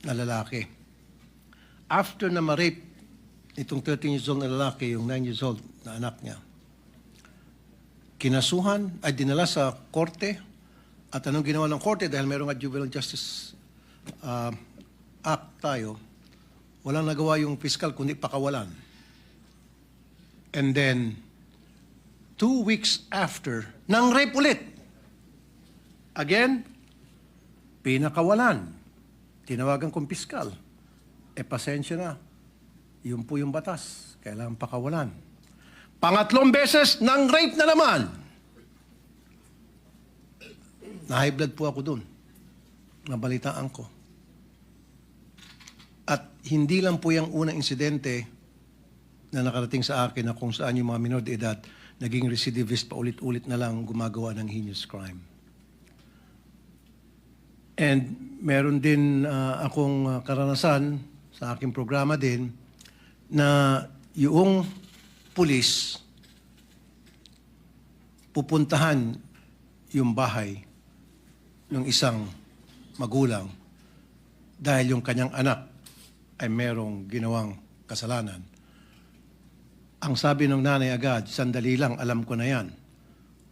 na lalaki. After na ma-rape itong 13 years old na lalaki, yung 9 years old na anak niya, kinasuhan, ay dinala sa korte. At anong ginawa ng korte, dahil mayroong Juvenile Justice Act tayo, walang nagawa yung fiscal kundi pakawalan. And then, 2 weeks after, nang rape ulit. Again, pinakawalan. Tinawagan kong piskal. Pasensya na. Yun po yung batas. Kailangan pakawalan. Pangatlong beses, nang rape na naman. Na-high blood po ako dun. Nabalitaan ko. At hindi lang po yung unang insidente na nakarating sa akin na kung saan yung mga minor de edad naging recidivist pa ulit-ulit na lang gumagawa ng heinous crime. And meron din akong karanasan sa aking programa din na yung pulis pupuntahan yung bahay ng isang magulang dahil yung kanyang anak ay merong ginawang kasalanan. Ang sabi ng nanay agad, sandali lang, alam ko na yan.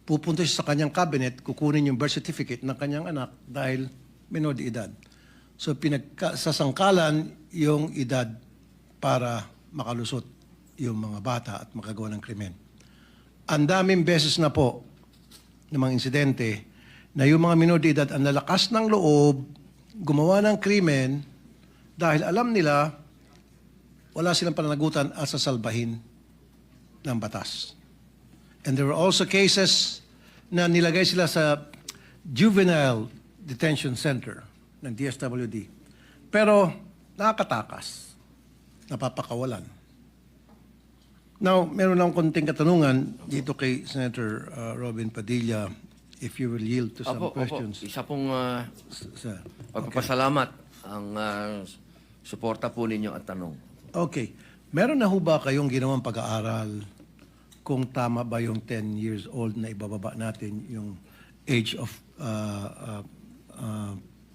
Pupunta siya sa kanyang cabinet, kukunin yung birth certificate ng kanyang anak dahil menor de edad. So sasangkalan yung edad para makalusot yung mga bata at makagawa ng krimen. Ang daming beses na po ng mga insidente na yung mga minor de edad ang lalakas ng loob, gumawa ng krimen dahil alam nila wala silang pananagutan at sasalbahin ng batas. And there were also cases na nilagay sila sa juvenile detention center ng DSWD. Pero nakakatakas, napapakawalan. Now, meron lang konting katanungan dito kay Senator Robin Padilla, if you will yield to some questions. Isa pong Sir. pagpapasalamat ang suporta po ninyo at tanong. Okay. Meron na ho ba kayong ginawang pag-aaral kung tama ba yung 10 years old na ibababa natin yung age of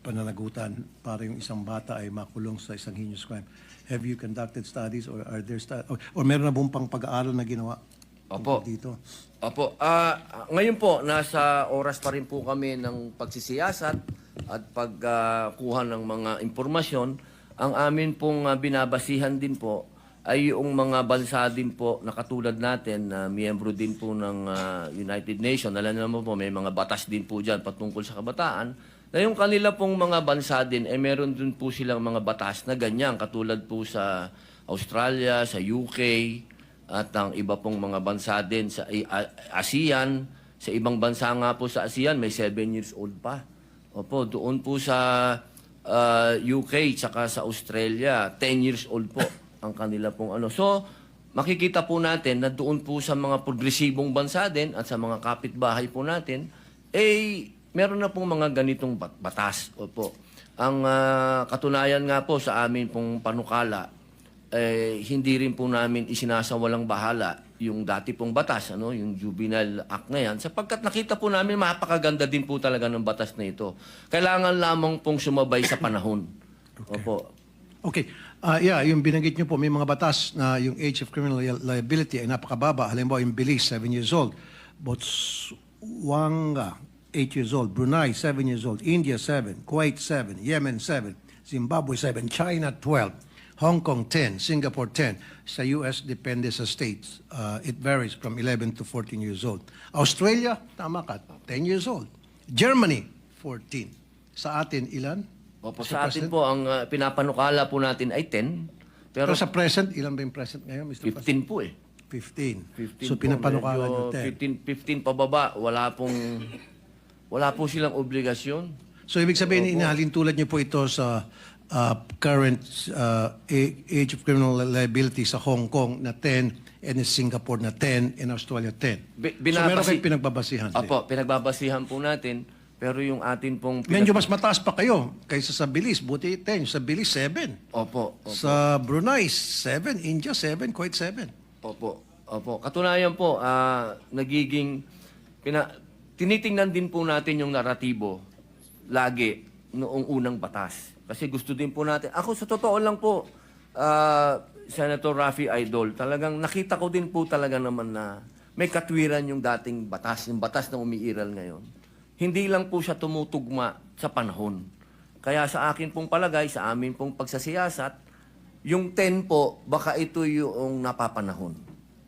pananagutan para yung isang bata ay makulong sa isang heinous crime? Have you conducted studies or are there or meron na bang pang pag-aaral na ginawa dito? Opo. Ngayon po, nasa oras pa rin po kami ng pagsisiyasat at pagkuha ng mga impormasyon. Ang amin pong binabasihan din po ay yung mga bansa din po na katulad natin na miyembro din po ng United Nations. Alam naman po, may mga batas din po dyan patungkol sa kabataan. Na yung kanila pong mga bansa din, meron din po silang mga batas na ganyan. Katulad po sa Australia, sa UK, at ang iba pong mga bansa din sa ASEAN. Sa ibang bansa nga po sa ASEAN, may 7 years old pa. Opo, doon po sa UK, tsaka sa Australia, 10 years old po ang kanila pong ano. So, makikita po natin na doon po sa mga progresibong bansa din at sa mga kapitbahay po natin, meron na pong mga ganitong batas. Opo. Ang katunayan nga po sa amin pong panukala, hindi rin po namin isinasawalang bahala yung dati pong batas, yung Juvenile Act na yan, sapagkat nakita po namin mapakaganda din po talaga ng batas na ito. Kailangan lamang pong sumabay sa panahon. Okay. Opo. Okay. Yung binanggit nyo po, may mga batas na yung age of criminal liability ay napakababa. Halimbawa, yung Belize, 7 years old. Botswana, 8 years old. Brunei, 7 years old. India, 7. Kuwait, 7. Yemen, 7. Zimbabwe, 7. China, 12. Hong Kong, 10. Singapore, 10. Sa US, depende sa states. It varies from 11 to 14 years old. Australia, tama ka, 10 years old. Germany, 14. Sa atin, ilan? Opo, sa atin po, ang pinapanukala po natin ay 10. Pero sa present, ilan ba yung present ngayon, Mr. 15 po 15. So pinapanukala nyo 10. 15 pababa, wala po silang obligasyon. So ibig sabihin, inahalin tulad nyo po ito sa current age of criminal liability sa Hong Kong na 10 and in Singapore na 10 and Australia 10. So meron kayong pinagbabasihan. Opo, pinagbabasihan po natin. Pero yung atin pong... Medyo mas mataas pa kayo kaysa sa Belize. Buti 10. Sa Belize, 7. Opo. Sa Brunei, 7. India, 7. Kuwait, 7. Opo. Katunayan po, tinitingnan din po natin yung naratibo lagi noong unang batas. Kasi gusto din po natin. Ako sa totoo lang po, Senator Raffy Idol, talagang nakita ko din po talaga naman na may katwiran yung dating batas, yung batas na umiiral ngayon. Hindi lang po siya tumutugma sa panahon. Kaya sa akin pong palagay, sa amin pong pagsasiyasat, yung 10 po, baka ito yung napapanahon.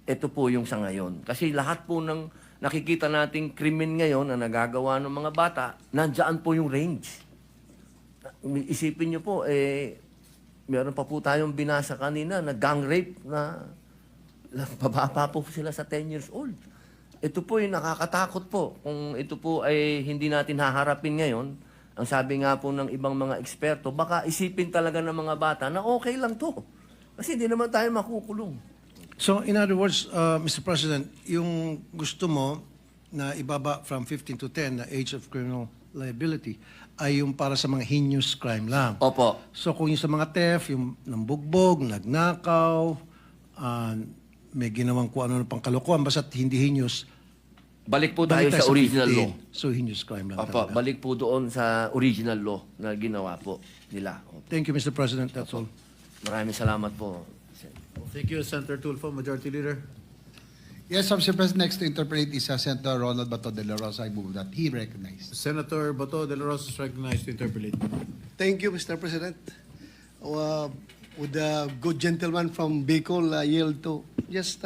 Ito po yung sa ngayon. Kasi lahat po ng nakikita nating krimen ngayon na nagagawa ng mga bata, nandiyan po yung range. Isipin niyo po, meron pa po tayong binasa kanina na gang rape na bababa po sila sa 10 years old. Ito po yung nakakatakot po. Kung ito po ay hindi natin haharapin ngayon, ang sabi nga po ng ibang mga eksperto, baka isipin talaga ng mga bata na okay lang to. Kasi hindi naman tayo makukulong. So, in other words, Mr. President, yung gusto mo na ibaba from 15 to 10 na age of criminal liability ay yung para sa mga heinous crime lang. Opo. So, kung yung sa mga theft, yung nambugbog, nagnakaw, may ginawang kung ano pang kalokohan, basta't hindi heinous, Balik po tayo balik sa original 15. law. So, heinous crime lang Opo, talaga. balik po doon sa original law na ginawa po nila. Opo. Thank you, Mr. President. That's all. Maraming salamat po. Thank you, Senator Tulfo, Majority Leader. Yes, Mr. President, next to interpret is Senator Ronald Bato de la Rosa. I move that he recognized. Senator Bato de la Rosa is recognized to interpolate. Thank you, Mr. President. Would the good gentleman from Bicol yield to just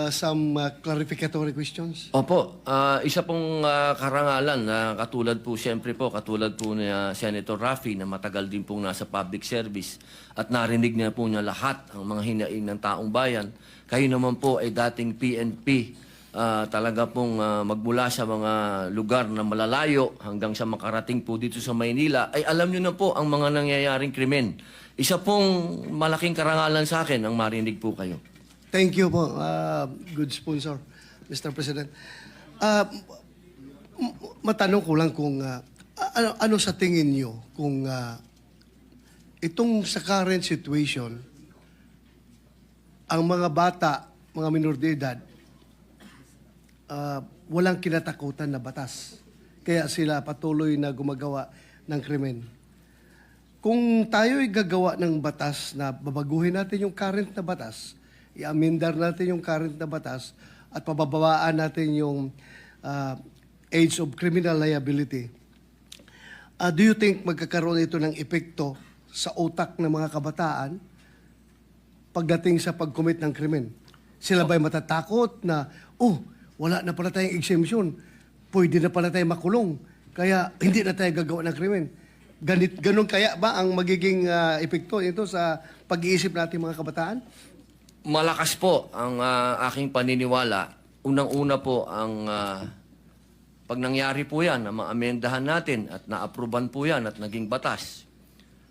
some clarificatory questions? Opo, isa pong karangalan na katulad po, siyempre po, katulad po ni Senator Raffy na matagal din pong nasa public service at narinig niya po niya lahat ang mga hinaing ng taong bayan. Kayo naman po ay dating PNP, talaga pong magmula sa mga lugar na malalayo hanggang sa makarating po dito sa Maynila, ay alam niyo na po ang mga nangyayaring krimen. Isa pong malaking karangalan sa akin ang marinig po kayo. Thank you po, good sponsor, Mr. President. Matanong ko lang kung ano sa tingin niyo kung itong sa current situation, ang mga bata, mga minor de edad, walang kinatakutan na batas. Kaya sila patuloy na gumagawa ng krimen. Kung tayo'y gagawa ng batas na babaguhin natin yung current na batas, i-amendar natin yung current na batas at pababawaan natin yung age of criminal liability, do you think magkakaroon ito ng epekto sa utak ng mga kabataan pagdating sa pag-commit ng krimen? Sila ba'y matatakot na, wala na pala tayong exemption, pwede na pala tayong makulong, kaya hindi na tayo gagawa ng krimen? Ganun kaya ba ang magiging epekto ito sa pag-iisip natin mga kabataan? Malakas po ang aking paniniwala. Unang-una po ang pag nangyari po yan, na maamendahan natin at naapruban po yan at naging batas.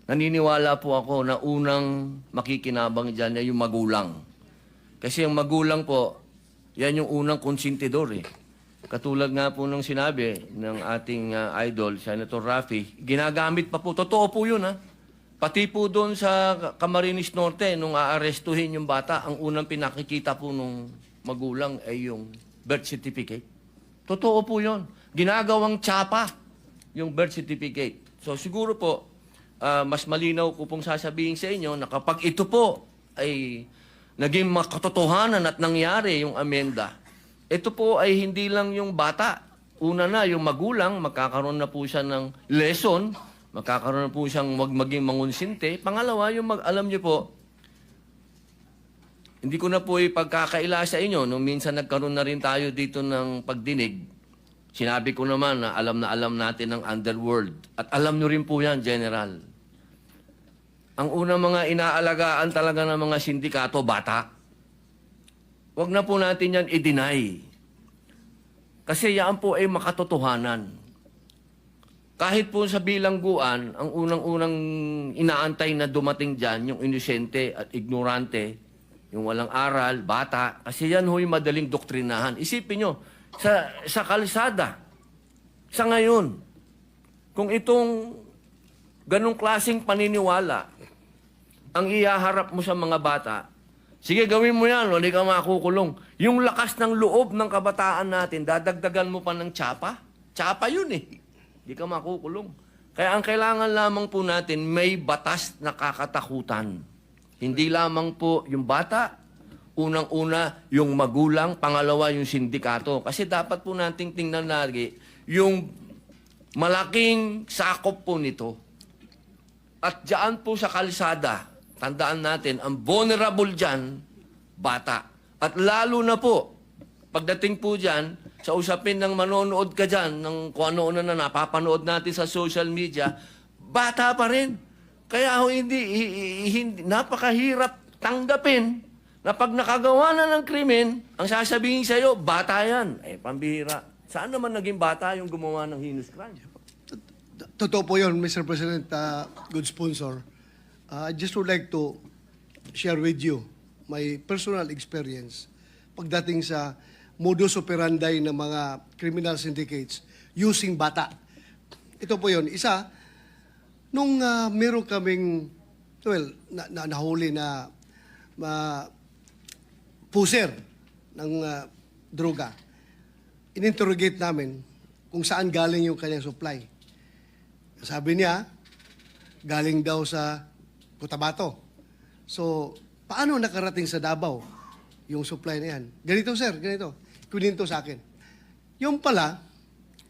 Naniniwala po ako na unang makikinabang dyan ay yung magulang. Kasi yung magulang po, yan yung unang konsentidor eh. Katulad nga po nung sinabi ng ating idol, Senator Raffy, ginagamit pa po. Totoo po yun ha. Pati po doon sa Camarines Norte, nung aarestuhin yung bata, ang unang pinakikita po nung magulang ay yung birth certificate. Totoo po yun. Ginagawang tsapa yung birth certificate. So siguro po, mas malinaw ko pong sasabihin sa inyo na kapag ito po ay naging makatotohanan at nangyari yung amenda, ito po ay hindi lang yung bata. Una na, yung magulang, magkakaroon na po siya ng lesson, magkakaroon na po siyang maging mangunsinte. Pangalawa, yung alam niyo po, hindi ko na po ipagkakaila sa inyo. Nung minsan nagkaroon na rin tayo dito ng pagdinig, sinabi ko naman na alam natin ang underworld. At alam niyo rin po yan, General. Ang unang mga inaalagaan talaga ng mga sindikato, bata. Huwag na po natin yan i-deny. Kasi yan po ay makatotohanan. Kahit po sa bilangguan, ang unang-unang inaantay na dumating dyan, yung inosente at ignorante, yung walang aral, bata, kasi yan ho'y madaling doktrinahan. Isipin nyo, sa kalsada, sa ngayon, kung itong ganong klaseng paniniwala, ang ihaharap mo sa mga bata, sige, gawin mo yan, hindi ka makukulong. Yung lakas ng loob ng kabataan natin, dadagdagan mo pa ng tsapa? Tsapa yun eh. Hindi ka makukulong. Kaya ang kailangan lamang po natin, may batas na kakatakutan. Hindi lamang po yung bata, unang-una yung magulang, pangalawa yung sindikato. Kasi dapat po nating tingnan lagi yung malaking sakop po nito. At diyan po sa kalsada, tandaan natin, ang vulnerable dyan, bata. At lalo na po, pagdating po dyan, sa usapin ng manonood ka dyan, ng kung ano-ano na napapanood natin sa social media, bata pa rin. Kaya hindi napakahirap tanggapin na pag nakagawa na ng krimen, ang sasabihin sa'yo, bata yan. Pambihira. Saan naman naging bata yung gumawa ng heinous crime? Totoo po yun, Mr. President, good sponsor. I just would like to share with you my personal experience pagdating sa modus operandi ng mga criminal syndicates using bata. Ito po yun. Isa, nung meron kaming, nahuli na puser ng droga, ininterrogate namin kung saan galing yung kanyang supply. Sabi niya, galing daw sa Cotabato. So, paano nakarating sa Davao yung supply na yan? Ganito, sir, ganito. Kuninto sa akin. Yung pala,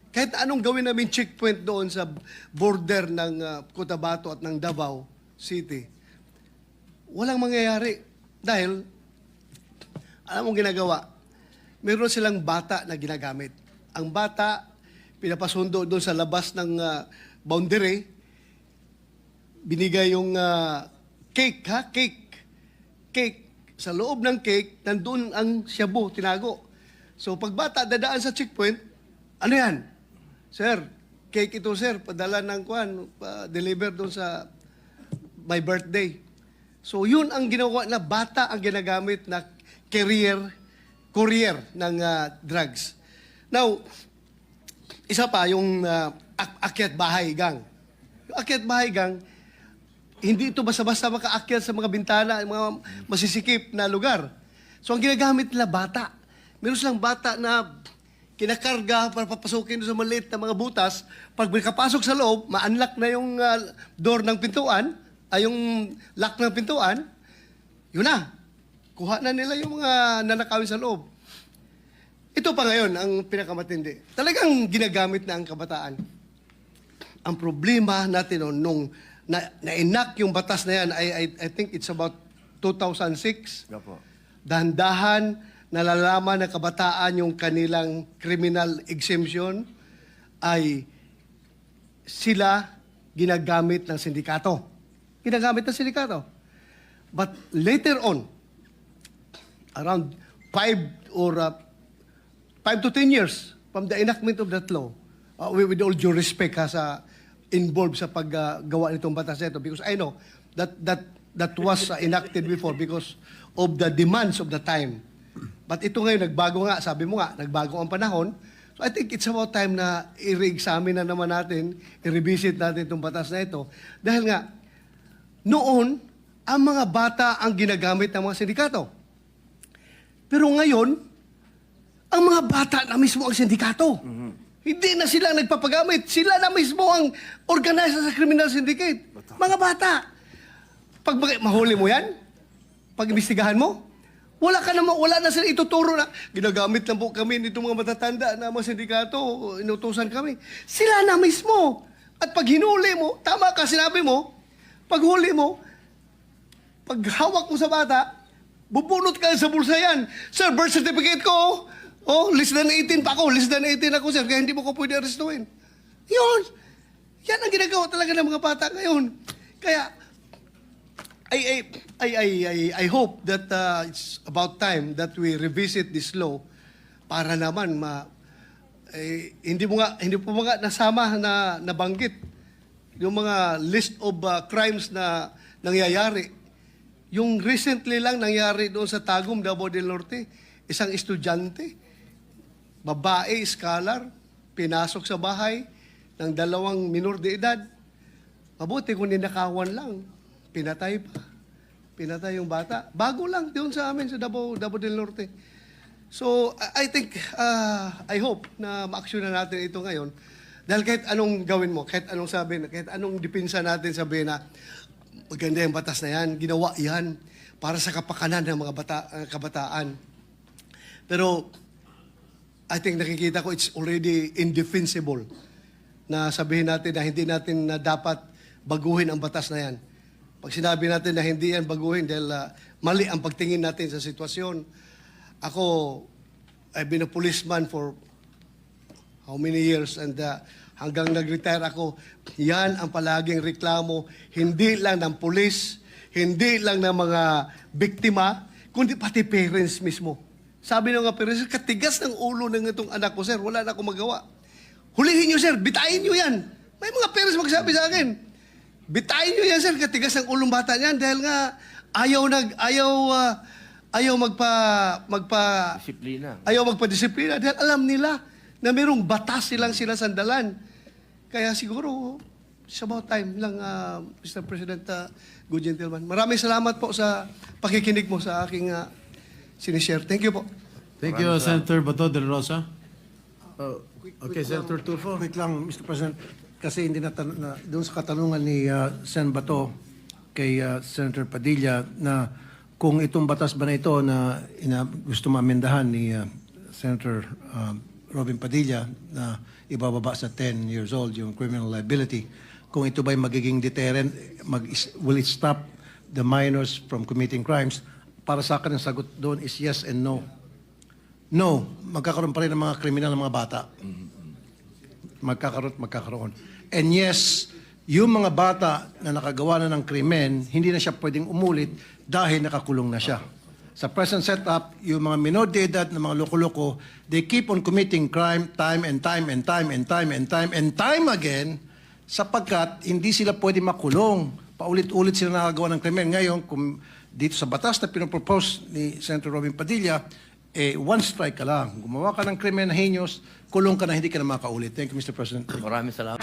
kahit anong gawin namin checkpoint doon sa border ng Cotabato at ng Davao City, walang mangyayari. Dahil, alam mong ginagawa, meron silang bata na ginagamit. Ang bata, pinapasundo doon sa labas ng boundary, binigay yung cake, cake. Sa loob ng cake, nandun ang shabu, tinago. So, pag bata dadaan sa checkpoint, ano yan? Sir, cake ito, sir. Padala ng deliver doon sa my birthday. So, yun ang ginawa na bata ang ginagamit na courier ng drugs. Now, isa pa, yung akyat bahay gang. Yung akyat bahay gang, hindi ito basta-basta makaakyat sa mga bintana, mga masisikip na lugar. So, ang ginagamit nila bata. Meron silang bata na kinakarga para papasukin sa maliit na mga butas. Pag makapasok sa loob, ma-unlock na yung door ng pintuan, yung lock ng pintuan, yun na. Kuha na nila yung mga nanakawin sa loob. Ito pa ngayon ang pinakamatindi. Talagang ginagamit na ang kabataan. Ang problema natin nung na-enact yung batas na yan, I think it's about 2006. Dahan-dahan, nalalaman ng kabataan yung kanilang criminal exemption ay sila ginagamit ng sindikato. Ginagamit ng sindikato. But later on, around 5 to 10 years from the enactment of that law, with all due respect sa involved sa paggawa nitong batas nito, because I know that was enacted before because of the demands of the time. But ito ngayon, nagbago nga, sabi mo nga, nagbago ang panahon. So I think it's about time na i-re-examine na naman natin, i-revisit natin itong batas na ito. Dahil nga, noon, ang mga bata ang ginagamit ng mga sindikato. Pero ngayon, ang mga bata na mismo ang sindikato. Hindi na sila nagpapagamit. Sila na mismo ang organizer sa criminal syndicate. Mga bata. Pag mahuli mo yan, pag imbestigahan mo, wala na sila ituturo na ginagamit lang po kami nitong mga matatanda na mga sindikato, inutusan kami. Sila na mismo. At pag hinuli mo, tama ka, sinabi mo, pag huli mo, pag hawak mo sa bata, bubunot ka sa bulsa yan. Sir, birth certificate ko, less than 18 pa ako, less than 18 ako, sir, kaya hindi mo ko pwede arrestuin. Yun. Yan ang ginagawa talaga ng mga bata ngayon. Kaya, I hope that it's about time that we revisit this law para naman hindi po mga nasama na nabanggit yung mga list of crimes na nangyayari. Yung recently lang nangyari doon sa Tagum, Davao del Norte, isang estudyante, babae, scholar, pinasok sa bahay ng 2 minor de edad. Mabuti kung ninakawan lang. Pinatay pa. Pinatay yung bata. Bago lang doon sa amin sa Davao del Norte. So, I think, I hope na ma-action na natin ito ngayon Dahil kahit anong gawin mo, kahit anong sabihin, kahit anong dipinsa natin sabihin na maganda yung batas na yan, ginawa yan para sa kapakanan ng mga kabataan. Pero I think nakikita ko it's already indefensible na sabihin natin na hindi natin na dapat baguhin ang batas na yan. Pag sinabi natin na hindi yan baguhin dahil mali ang pagtingin natin sa sitwasyon. Ako, I've been a policeman for how many years and hanggang nag-retire ako, yan ang palaging reklamo, hindi lang ng pulis, hindi lang ng mga biktima, kundi pati parents mismo. Sabi ng mga parents, katigas ng ulo ng itong anak ko, sir, wala na akong magawa. Hulihin nyo, sir, bitain nyo yan. May mga parents magsabi sa akin, bitain nyo yan, sir, katigas ng ulong bata niyan dahil nga ayaw Disiplina. ayaw magpa-disiplina dahil alam nila na mayroong batas silang sinasandalan. Kaya siguro, it's about time lang, Mr. President, good gentleman. Maraming salamat po sa pakikinig mo sa aking sinishare. Thank you po. Thank you, Senator Bato de la Rosa. Okay, Senator Tulfo. Wait lang, Mr. President, kasi hindi doon sa katanungan ni Sen Bato kay Senator Padilla na kung itong batas ba na ito na gusto maamendahan ni Senator Robin Padilla na ibababa sa 10 years old yung criminal liability, kung ito ba'y magiging deterrent, will it stop the minors from committing crimes? Para sa akin, ang sagot doon is yes and no. No, magkakaroon pa rin ng mga kriminal ng mga bata. Magkakaroon. And yes, yung mga bata na nakagawa na ng krimen, hindi na siya pwedeng umulit dahil nakakulong na siya. Sa present setup, yung mga minor de edad na mga loko-loko, they keep on committing crime time and time and time and time and time and time again sapagkat hindi sila pwede makulong. Paulit-ulit sila nakagawa ng krimen. Ngayon, kung dito sa batas na pinopropose ni Senator Robin Padilla, one strike ka lang. Gumawa ka ng krimen na heinous, kulong ka na, hindi ka na makaulit. Thank you, Mr. President. Maraming salamat.